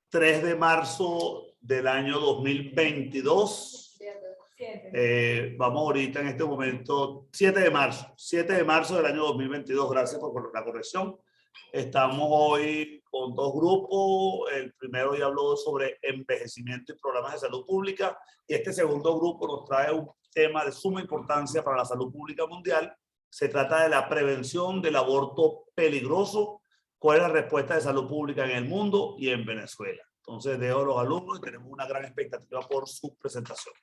3 de marzo del año 2022. Vamos ahorita en este momento, 7 de marzo del año 2022. Gracias por la corrección. Estamos hoy con dos grupos. El primero ya habló sobre envejecimiento y programas de salud pública. Y este segundo grupo nos trae un tema de suma importancia para la salud pública mundial. Se trata de la prevención del aborto peligroso. ¿Cuál es la respuesta de salud pública en el mundo y en Venezuela? Entonces, dejo a los alumnos y tenemos una gran expectativa por su presentación.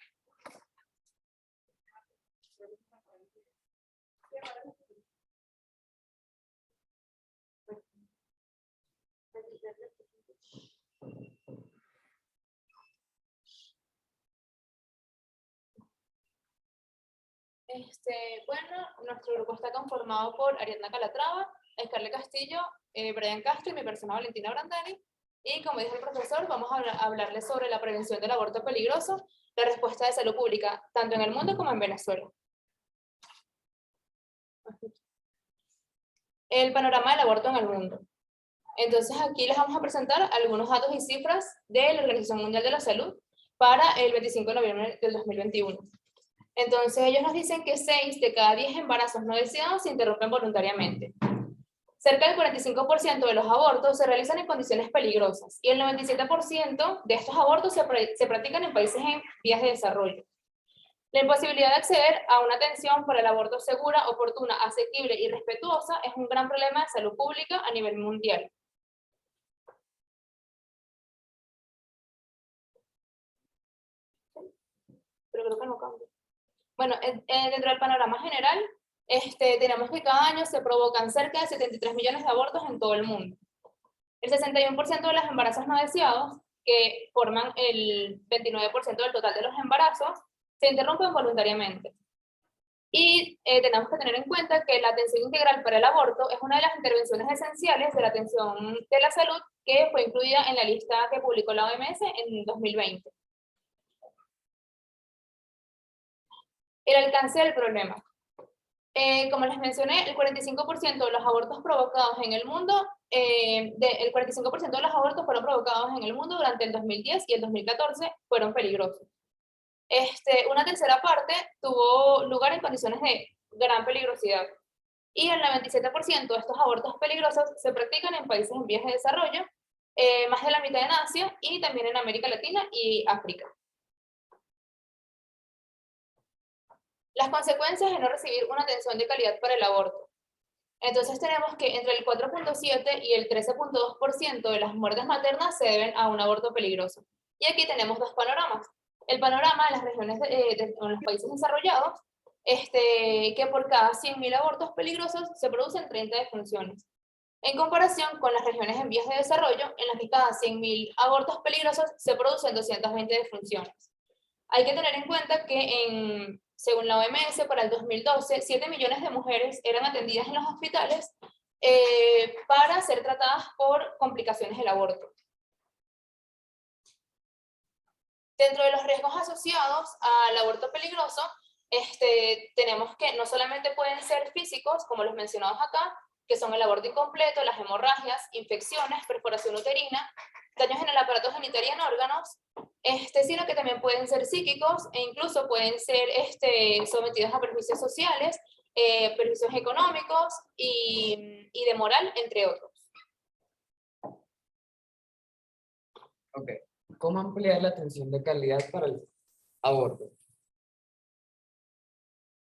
Bueno, nuestro grupo está conformado por Ariadna Calatrava, Scarlett Castillo, Brian Castro y mi persona Valentina Brandani. Y como dijo el profesor, vamos a hablarles sobre la prevención del aborto peligroso, la respuesta de salud pública, tanto en el mundo como en Venezuela. El panorama del aborto en el mundo. Entonces aquí les vamos a presentar algunos datos y cifras de la Organización Mundial de la Salud para el 25 de noviembre del 2021. Entonces ellos nos dicen que 6 de cada 10 embarazos no deseados se interrumpen voluntariamente. Cerca del 45% de los abortos se realizan en condiciones peligrosas y el 97% de estos abortos se practican en países en vías de desarrollo. La imposibilidad de acceder a una atención para el aborto segura, oportuna, asequible y respetuosa es un gran problema de salud pública a nivel mundial. Pero creo que no cambia. Bueno, dentro del panorama general, tenemos que cada año se provocan cerca de 73 millones de abortos en todo el mundo. El 61% de los embarazos no deseados, que forman el 29% del total de los embarazos, se interrumpen voluntariamente. Y tenemos que tener en cuenta que la atención integral para el aborto es una de las intervenciones esenciales de la atención de la salud que fue incluida en la lista que publicó la OMS en 2020. El alcance del problema. Como les mencioné, el 45% de los abortos provocados en el mundo, el 45% de los abortos fueron provocados en el mundo durante el 2010 y el 2014 fueron peligrosos. Una tercera parte tuvo lugar en condiciones de gran peligrosidad. Y el 97% de estos abortos peligrosos se practican en países en vías de desarrollo, más de la mitad en Asia y también en América Latina y África. Las consecuencias de no recibir una atención de calidad para el aborto. Entonces tenemos que entre el 4.7 y el 13.2% de las muertes maternas se deben a un aborto peligroso. Y aquí tenemos dos panoramas. El panorama de las regiones en los países desarrollados, que por cada 100.000 abortos peligrosos se producen 30 defunciones. En comparación con las regiones en vías de desarrollo, en las que cada 100.000 abortos peligrosos se producen 220 defunciones. Hay que tener en cuenta que según la OMS, para el 2012, 7 millones de mujeres eran atendidas en los hospitales para ser tratadas por complicaciones del aborto. Dentro de los riesgos asociados al aborto peligroso, tenemos que no solamente pueden ser físicos, como los mencionados acá, que son el aborto incompleto, las hemorragias, infecciones, perforación uterina, daños en el aparato genital y en órganos, sino que también pueden ser psíquicos e incluso pueden ser sometidos a perjuicios sociales, perjuicios económicos y de moral, entre otros. Ok. ¿Cómo ampliar la atención de calidad para el aborto?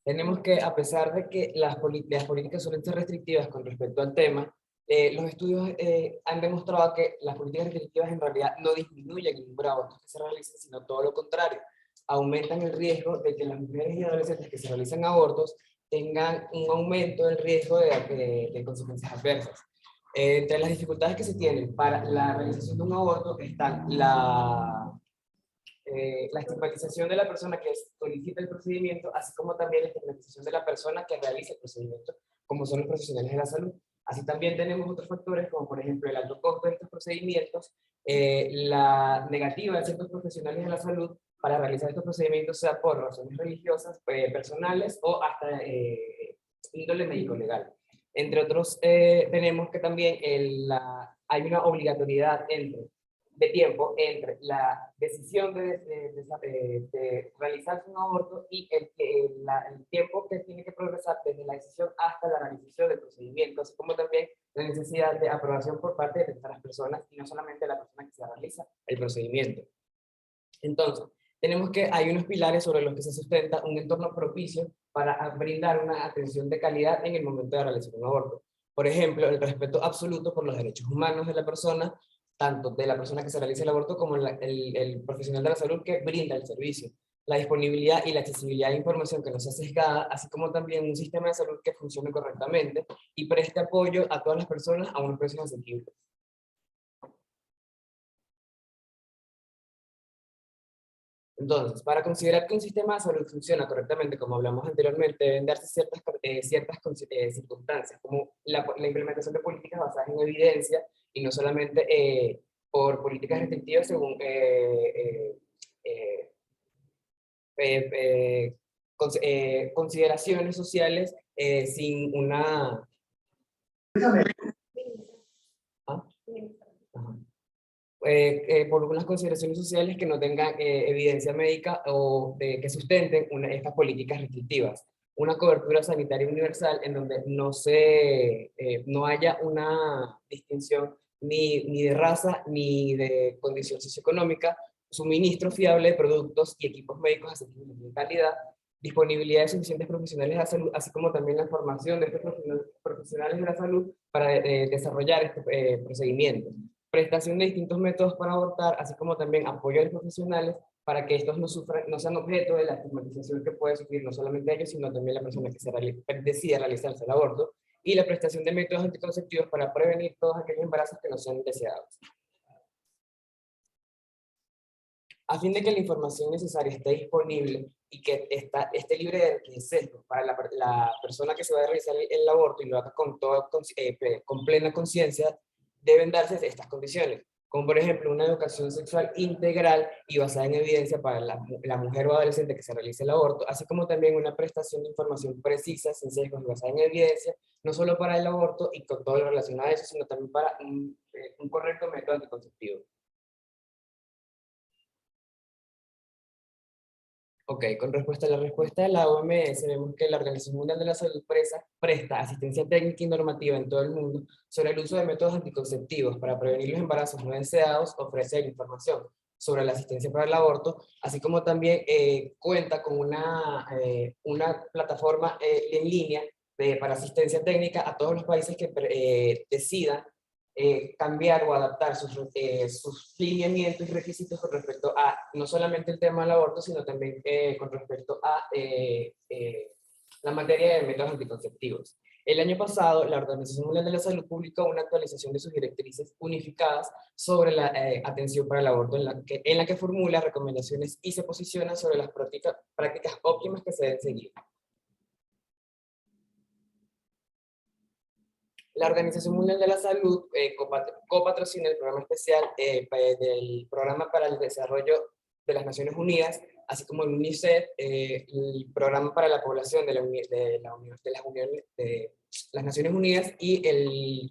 Tenemos que, a pesar de que las políticas suelen ser restrictivas con respecto al tema, los estudios han demostrado que las políticas restrictivas en realidad no disminuyen el número de abortos que se realicen, sino todo lo contrario. Aumentan el riesgo de que las mujeres y adolescentes que se realizan abortos tengan un aumento del riesgo de consecuencias adversas. Entre las dificultades que se tienen para la realización de un aborto están la estigmatización de la persona que solicita el procedimiento, así como también la estigmatización de la persona que realiza el procedimiento, como son los profesionales de la salud. Así también tenemos otros factores, como por ejemplo el alto costo de estos procedimientos, la negativa de ciertos profesionales de la salud para realizar estos procedimientos, sea por razones religiosas, personales o hasta índole médico-legal. Entre otros, tenemos que también hay una obligatoriedad de tiempo entre la decisión de realizarse un aborto y el tiempo que tiene que progresar desde la decisión hasta la realización del procedimiento, así como también la necesidad de aprobación por parte de terceras personas y no solamente la persona que se realiza el procedimiento. Entonces, tenemos que hay unos pilares sobre los que se sustenta un entorno propicio para brindar una atención de calidad en el momento de realizar un aborto. Por ejemplo, el respeto absoluto por los derechos humanos de la persona, tanto de la persona que se realiza el aborto como el profesional de la salud que brinda el servicio. La disponibilidad y la accesibilidad de información que no sea sesgada, así como también un sistema de salud que funcione correctamente y preste apoyo a todas las personas a unos precios asequibles. Entonces, para considerar que un sistema de salud funciona correctamente, como hablamos anteriormente, deben darse ciertas circunstancias, como la implementación de políticas basadas en evidencia y no solamente por políticas restrictivas según consideraciones sociales sin una... ¿Ah? Ajá. Por unas consideraciones sociales que no tengan evidencia médica o que sustenten estas políticas restrictivas. Una cobertura sanitaria universal en donde no haya una distinción ni de raza ni de condición socioeconómica, suministro fiable de productos y equipos médicos asequibles de calidad, disponibilidad de suficientes profesionales de la salud, así como también la formación de estos profesionales de la salud para desarrollar estos procedimientos. Prestación de distintos métodos para abortar, así como también apoyo a los profesionales para que estos no sean objeto de la estigmatización que puede sufrir no solamente ellos, sino también la persona que decide realizarse el aborto, y la prestación de métodos anticonceptivos para prevenir todos aquellos embarazos que no sean deseados. A fin de que la información necesaria esté disponible y que esté libre de sesgo para la persona que se va a realizar el aborto y lo haga con plena conciencia, deben darse estas condiciones, como por ejemplo una educación sexual integral y basada en evidencia para la mujer o adolescente que se realice el aborto, así como también una prestación de información precisa, sin sesgos y basada en evidencia, no solo para el aborto y con todo lo relacionado a eso, sino también para un correcto método anticonceptivo. Ok, con respuesta a la respuesta de la OMS, vemos que la Organización Mundial de la Salud presta asistencia técnica y normativa en todo el mundo sobre el uso de métodos anticonceptivos para prevenir los embarazos no deseados, ofrece información sobre la asistencia para el aborto, así como también cuenta con una plataforma en línea para asistencia técnica a todos los países que decidan cambiar o adaptar sus lineamientos y requisitos con respecto a no solamente el tema del aborto, sino también con respecto a la materia de métodos anticonceptivos. El año pasado, la Organización Mundial de la Salud publicó una actualización de sus directrices unificadas sobre la atención para el aborto, en la que formula recomendaciones y se posiciona sobre las prácticas óptimas que se deben seguir. La Organización Mundial de la Salud copatrocina el programa especial del Programa para el Desarrollo de las Naciones Unidas, así como el UNICEF, el Programa para la Población de las Naciones Unidas, y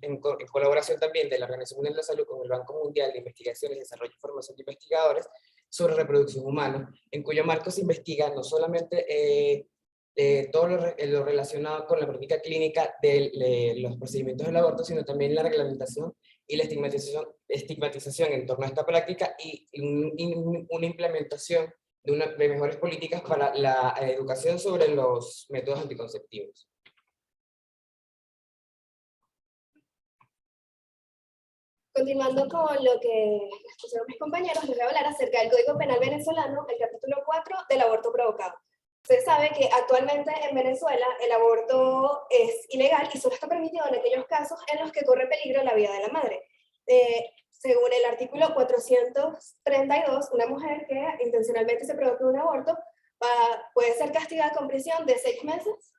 en colaboración también de la Organización Mundial de la Salud con el Banco Mundial de Investigaciones, Desarrollo y Formación de Investigadores sobre Reproducción Humana, en cuyo marco se investiga no solamente todo lo relacionado con la práctica clínica de los procedimientos del aborto, sino también la reglamentación y la estigmatización en torno a esta práctica y una implementación de mejores políticas para la educación sobre los métodos anticonceptivos. Continuando con lo que pusieron mis compañeros, les voy a hablar acerca del Código Penal venezolano, el capítulo 4 del aborto provocado. Se sabe que actualmente en Venezuela el aborto es ilegal y solo está permitido en aquellos casos en los que corre peligro la vida de la madre. Según el artículo 432, una mujer que intencionalmente se provoque un aborto puede ser castigada con prisión de 6 meses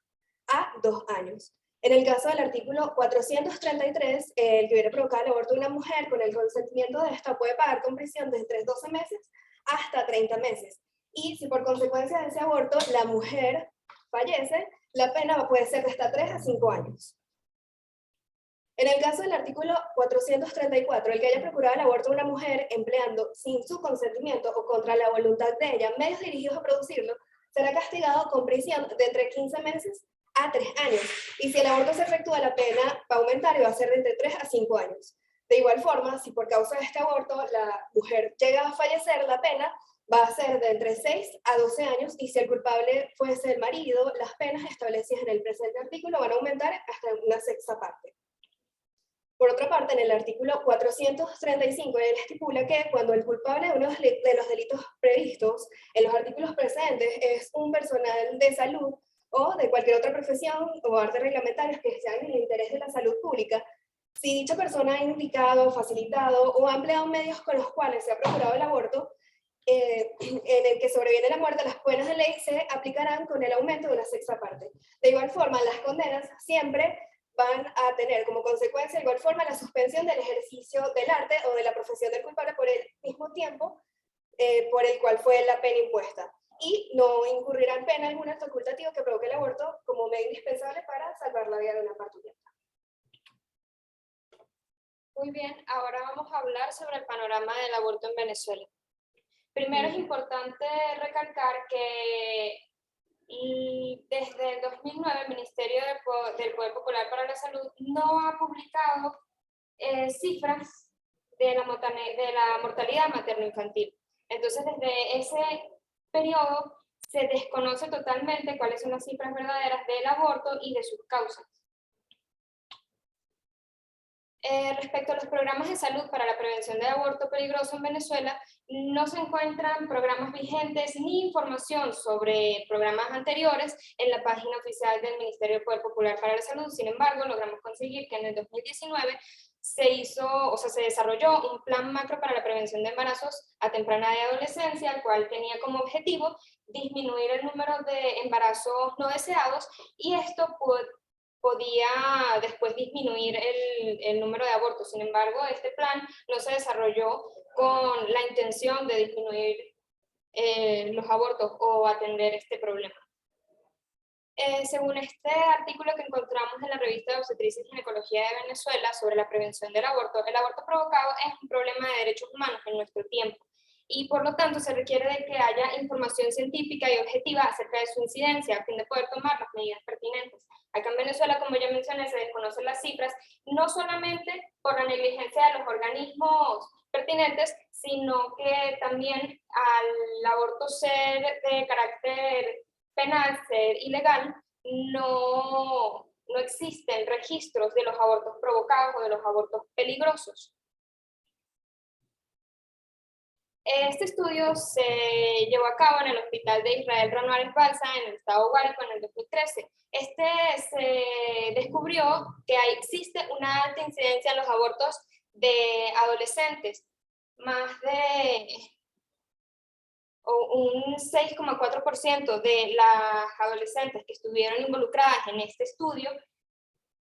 a 2 años. En el caso del artículo 433, el que hubiera provocado el aborto de una mujer con el consentimiento de esta puede pagar con prisión desde 12 meses hasta 30 meses. Y si por consecuencia de ese aborto la mujer fallece, la pena puede ser de hasta 3 a 5 años. En el caso del artículo 434, el que haya procurado el aborto de una mujer empleando sin su consentimiento o contra la voluntad de ella medios dirigidos a producirlo, será castigado con prisión de entre 15 meses a 3 años. Y si el aborto se efectúa, la pena va a aumentar y va a ser de entre 3 a 5 años. De igual forma, si por causa de este aborto la mujer llega a fallecer, la pena va a ser de entre 6 a 12 años, y si el culpable fuese el marido, las penas establecidas en el presente artículo van a aumentar hasta una sexta parte. Por otra parte, en el artículo 435, él estipula que cuando el culpable de uno de los delitos previstos en los artículos precedentes es un personal de salud o de cualquier otra profesión o artes reglamentarias que sean en el interés de la salud pública, si dicha persona ha indicado, facilitado o ha empleado medios con los cuales se ha procurado el aborto, en el que sobreviene la muerte, las penas de ley se aplicarán con el aumento de una sexta parte. De igual forma, las condenas siempre van a tener como consecuencia, de igual forma, la suspensión del ejercicio del arte o de la profesión del culpable por el mismo tiempo por el cual fue la pena impuesta. Y no incurrirá en pena algún acto facultativo que provoque el aborto como medio indispensable para salvar la vida de una parturienta. Muy bien, ahora vamos a hablar sobre el panorama del aborto en Venezuela. Primero es importante recalcar que desde el 2009 el Ministerio del Poder Popular para la Salud no ha publicado cifras de la mortalidad materno-infantil. Entonces, desde ese periodo se desconoce totalmente cuáles son las cifras verdaderas del aborto y de sus causas. Respecto a los programas de salud para la prevención del aborto peligroso en Venezuela, no se encuentran programas vigentes ni información sobre programas anteriores en la página oficial del Ministerio del Poder Popular para la Salud. Sin embargo, logramos conseguir que en el 2019 se desarrolló un plan macro para la prevención de embarazos a temprana edad y adolescencia, el cual tenía como objetivo disminuir el número de embarazos no deseados, y esto podía después disminuir el número de abortos. Sin embargo, este plan no se desarrolló con la intención de disminuir los abortos o atender este problema. Según este artículo que encontramos en la revista de Obstetricia y Ginecología de Venezuela sobre la prevención del aborto, el aborto provocado es un problema de derechos humanos en nuestro tiempo, y por lo tanto se requiere de que haya información científica y objetiva acerca de su incidencia a fin de poder tomar las medidas pertinentes. Acá en Venezuela, como ya mencioné, se desconocen las cifras, no solamente por la negligencia de los organismos pertinentes, sino que también al aborto ser de carácter penal, ser ilegal, no existen registros de los abortos provocados o de los abortos peligrosos. Este estudio se llevó a cabo en el Hospital de Israel Rano Ares Balsa en el estado Guárico en el 2013. Se descubrió que existe una alta incidencia en los abortos de adolescentes, más de un 6,4% de las adolescentes que estuvieron involucradas en este estudio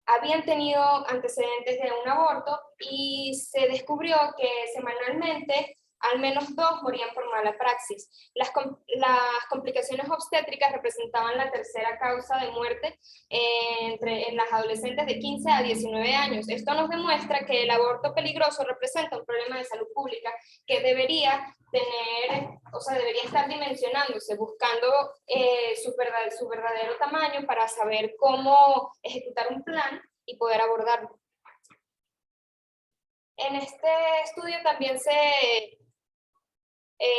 habían tenido antecedentes de un aborto, y se descubrió que semanalmente al menos 2 morían por mala praxis. Las complicaciones obstétricas representaban la tercera causa de muerte en las adolescentes de 15 a 19 años. Esto nos demuestra que el aborto peligroso representa un problema de salud pública que debería estar dimensionándose, buscando su verdadero tamaño para saber cómo ejecutar un plan y poder abordarlo. En este estudio también se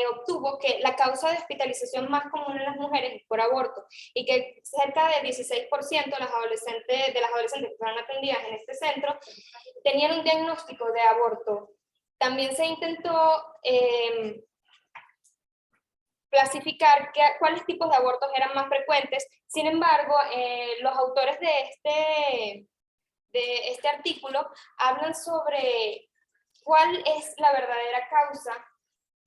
obtuvo que la causa de hospitalización más común en las mujeres es por aborto, y que cerca del 16% de las adolescentes que fueron atendidas en este centro tenían un diagnóstico de aborto. También se intentó clasificar cuáles tipos de abortos eran más frecuentes. Sin embargo, los autores de este artículo hablan sobre cuál es la verdadera causa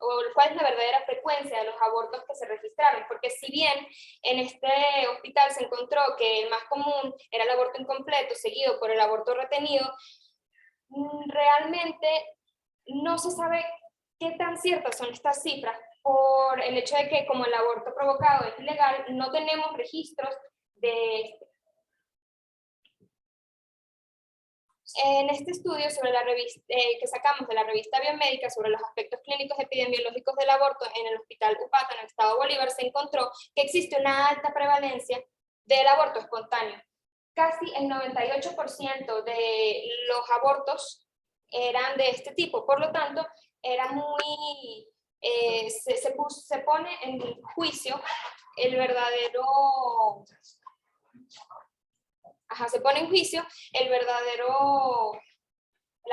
o cuál es la verdadera frecuencia de los abortos que se registraron, porque si bien en este hospital se encontró que el más común era el aborto incompleto seguido por el aborto retenido, realmente no se sabe qué tan ciertas son estas cifras, por el hecho de que como el aborto provocado es ilegal, no tenemos registros de este. En este estudio sobre la revista, que sacamos de la revista Biomédica sobre los aspectos clínicos epidemiológicos del aborto en el Hospital Upata, en el estado Bolívar, se encontró que existe una alta prevalencia del aborto espontáneo. Casi el 98% de los abortos eran de este tipo, por lo tanto, era muy, se pone en juicio el verdadero, se pone en juicio el la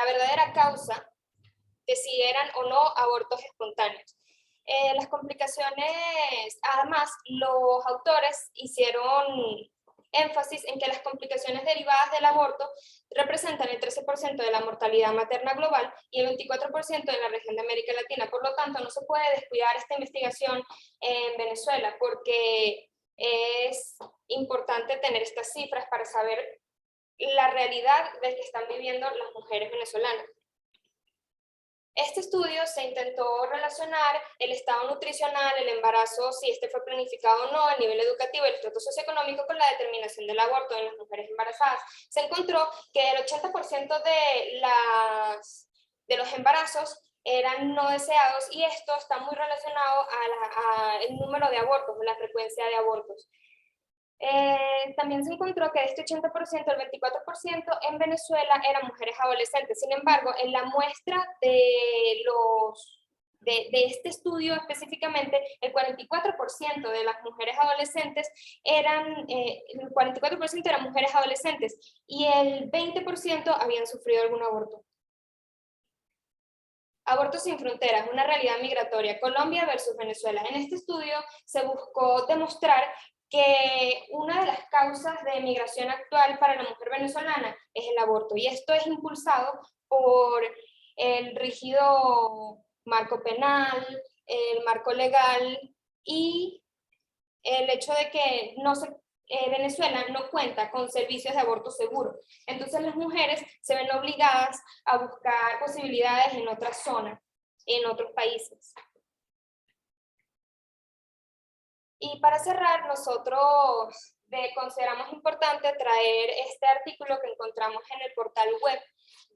verdadera causa de si eran o no abortos espontáneos. Las complicaciones, además, los autores hicieron énfasis en que las complicaciones derivadas del aborto representan el 13% de la mortalidad materna global y el 24% de la región de América Latina. Por lo tanto, no se puede descuidar esta investigación en Venezuela porque es importante tener estas cifras para saber la realidad de que están viviendo las mujeres venezolanas. Este estudio se intentó relacionar el estado nutricional, el embarazo, si este fue planificado o no, el nivel educativo, el estrato socioeconómico con la determinación del aborto en las mujeres embarazadas. Se encontró que el 80% de los embarazos eran no deseados y esto está muy relacionado al número de abortos, la frecuencia de abortos. También se encontró que de este 80%, el 24% en Venezuela eran mujeres adolescentes. Sin embargo, en la muestra de este estudio específicamente, el 44% de las mujeres adolescentes eran mujeres adolescentes y el 20% habían sufrido algún aborto. Abortos sin fronteras, una realidad migratoria, Colombia versus Venezuela. En este estudio se buscó demostrar que una de las causas de migración actual para la mujer venezolana es el aborto, y esto es impulsado por el rígido marco penal, el marco legal y el hecho de que Venezuela no cuenta con servicios de aborto seguro. Entonces las mujeres se ven obligadas a buscar posibilidades en otras zonas, en otros países. Y para cerrar, nosotros consideramos importante traer este artículo que encontramos en el portal web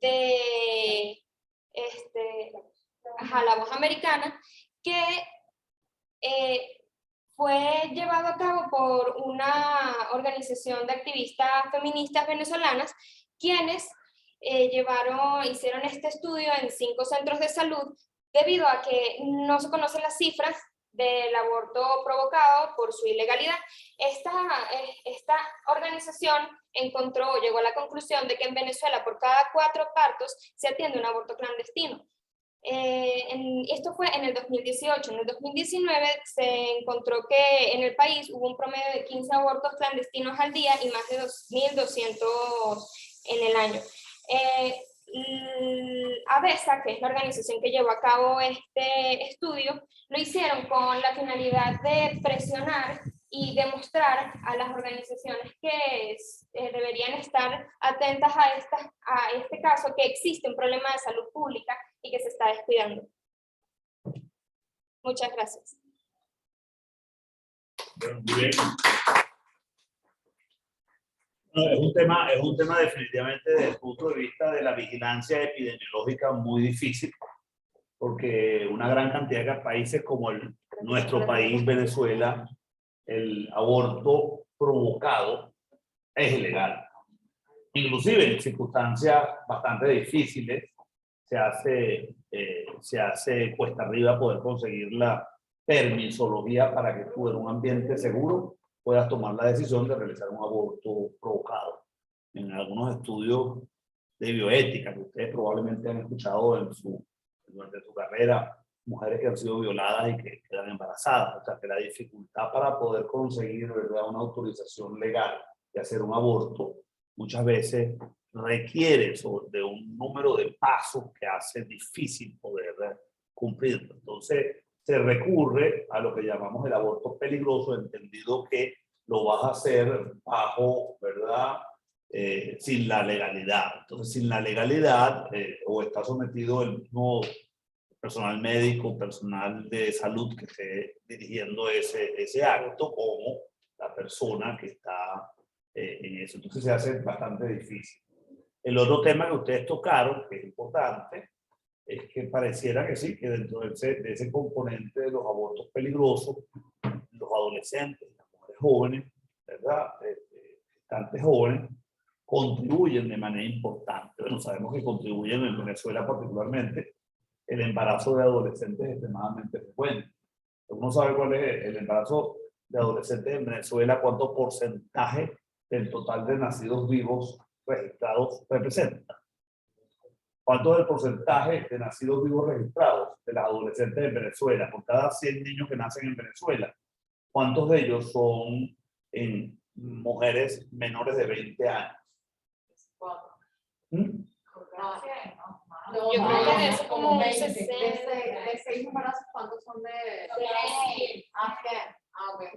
de La Voz Americana, que fue llevado a cabo por una organización de activistas feministas venezolanas, quienes hicieron este estudio en 5 centros de salud, debido a que no se conocen las cifras del aborto provocado por su ilegalidad. Esta organización llegó a la conclusión de que en Venezuela por cada 4 partos se atiende un aborto clandestino. Esto fue en el 2018. En el 2019 se encontró que en el país hubo un promedio de 15 abortos clandestinos al día y más de 2.200 en el año. ABESA, que es la organización que llevó a cabo este estudio, lo hicieron con la finalidad de presionar y demostrar a las organizaciones que deberían estar atentas a este caso, que existe un problema de salud pública y que se está descuidando. Muchas gracias. Muy bien. No, es un tema definitivamente desde el punto de vista de la vigilancia epidemiológica muy difícil, porque una gran cantidad de países como nuestro país, Venezuela, el aborto provocado es ilegal. Inclusive en circunstancias bastante difíciles se hace cuesta arriba poder conseguir la permisología para que tú en un ambiente seguro puedas tomar la decisión de realizar un aborto provocado. En algunos estudios de bioética que ustedes probablemente han escuchado durante su carrera, mujeres que han sido violadas y que quedan embarazadas, o sea que la dificultad para poder conseguir, ¿verdad?, una autorización legal de hacer un aborto muchas veces requiere de un número de pasos que hace difícil poder cumplirlo. Entonces se recurre a lo que llamamos el aborto peligroso, entendido que lo vas a hacer bajo, ¿verdad?, sin la legalidad. Entonces, sin la legalidad, o está sometido el mismo personal médico, personal de salud que esté dirigiendo ese acto, como la persona que está en eso. Entonces se hace bastante difícil. El otro tema que ustedes tocaron, que es importante, es que pareciera que sí, que dentro de ese componente de los abortos peligrosos, los adolescentes, las mujeres jóvenes, ¿verdad? Gestantes jóvenes, contribuyen de manera importante. Bueno, sabemos que contribuyen en Venezuela particularmente el embarazo de adolescentes es extremadamente frecuente. Uno sabe cuál es el embarazo de adolescentes en Venezuela, cuánto porcentaje del total de nacidos vivos registrados representa. ¿Cuánto es el porcentaje de nacidos vivos registrados de las adolescentes en Venezuela? Por cada 100 niños que nacen en Venezuela, ¿cuántos de ellos son en mujeres menores de 20 años? ¿Mm? Yo creo que es como un 60. De 6 embarazos, ¿cuántos son de?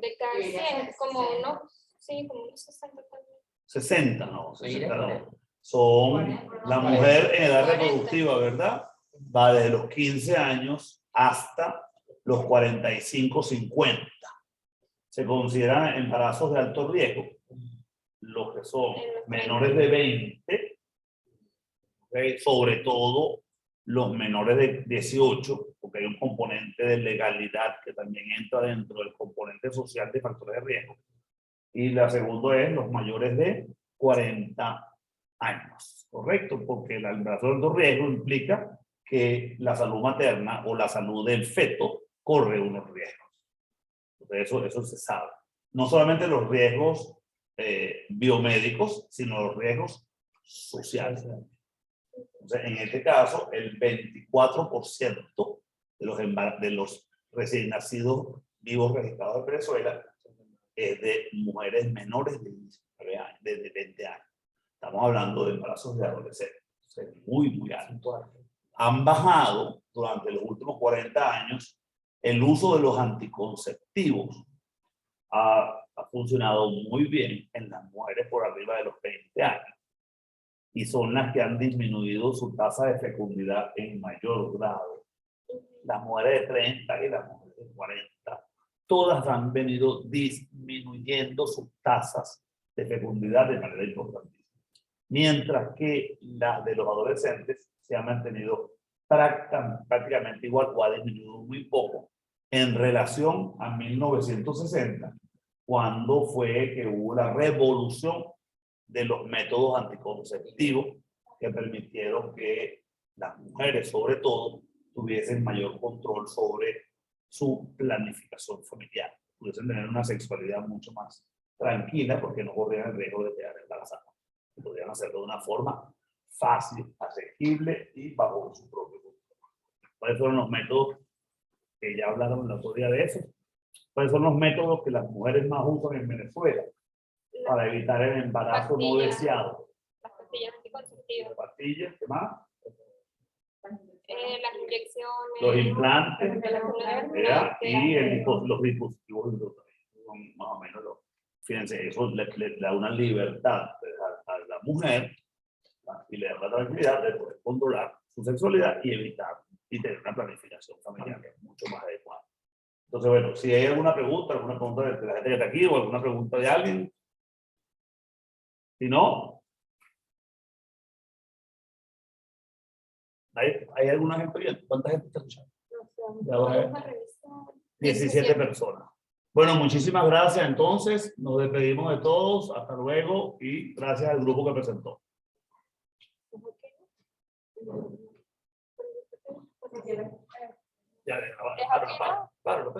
De cada 100, como unos, sí, como unos 60 también. 60, no, 60 no. Son la mujer en edad reproductiva, ¿verdad? Va desde los 15 años hasta los 45, 50. Se consideran embarazos de alto riesgo los que son menores de 20, sobre todo los menores de 18, porque hay un componente de legalidad que también entra dentro del componente social de factores de riesgo. Y la segunda es los mayores de 40 años, ¿correcto? Porque el embarazo de alto riesgo implica que la salud materna o la salud del feto corre unos riesgos. Entonces eso se sabe. No solamente los riesgos biomédicos, sino los riesgos sociales. Entonces, en este caso, el 24% de los recién nacidos vivos registrados en Venezuela es de mujeres menores de 19 años, de 20 años. Estamos hablando de embarazos de adolescentes. Es muy, muy alto. Han bajado durante los últimos 40 años el uso de los anticonceptivos. Ha funcionado muy bien en las mujeres por arriba de los 20 años. Y son las que han disminuido su tasa de fecundidad en mayor grado. Las mujeres de 30 y las mujeres de 40, todas han venido disminuyendo sus tasas de fecundidad de manera importantísima. Mientras que las de los adolescentes se han mantenido prácticamente igual o ha disminuido muy poco en relación a 1960, cuando fue que hubo la revolución de los métodos anticonceptivos que permitieron que las mujeres, sobre todo, tuviesen mayor control sobre su planificación familiar, pudiesen tener una sexualidad mucho más tranquila porque no corrían el riesgo de quedar embarazadas. Podrían hacerlo de una forma fácil, asequible y bajo su propio control. ¿Cuáles fueron los métodos que ya hablaron la otro día de eso? ¿Cuáles son los métodos que las mujeres más usan en Venezuela para evitar el embarazo no deseado? Las pastillas anticonceptivas. Las pastillas, ¿qué más? Las inyecciones. Los implantes, ¿verdad? Y los los dispositivos son más o menos los. Fíjense, eso le da una libertad a la mujer y le da la tranquilidad de poder controlar su sexualidad y evitar y tener una planificación familiar mucho más adecuada. Entonces, bueno, si hay alguna pregunta de la gente que está aquí o alguna pregunta de alguien, si no, ¿hay alguna gente viendo? ¿Cuánta gente está escuchando? Ya va a ver. 17 personas. Bueno, muchísimas gracias. Entonces, nos despedimos de todos. Hasta luego y gracias al grupo que presentó. Ya, claro,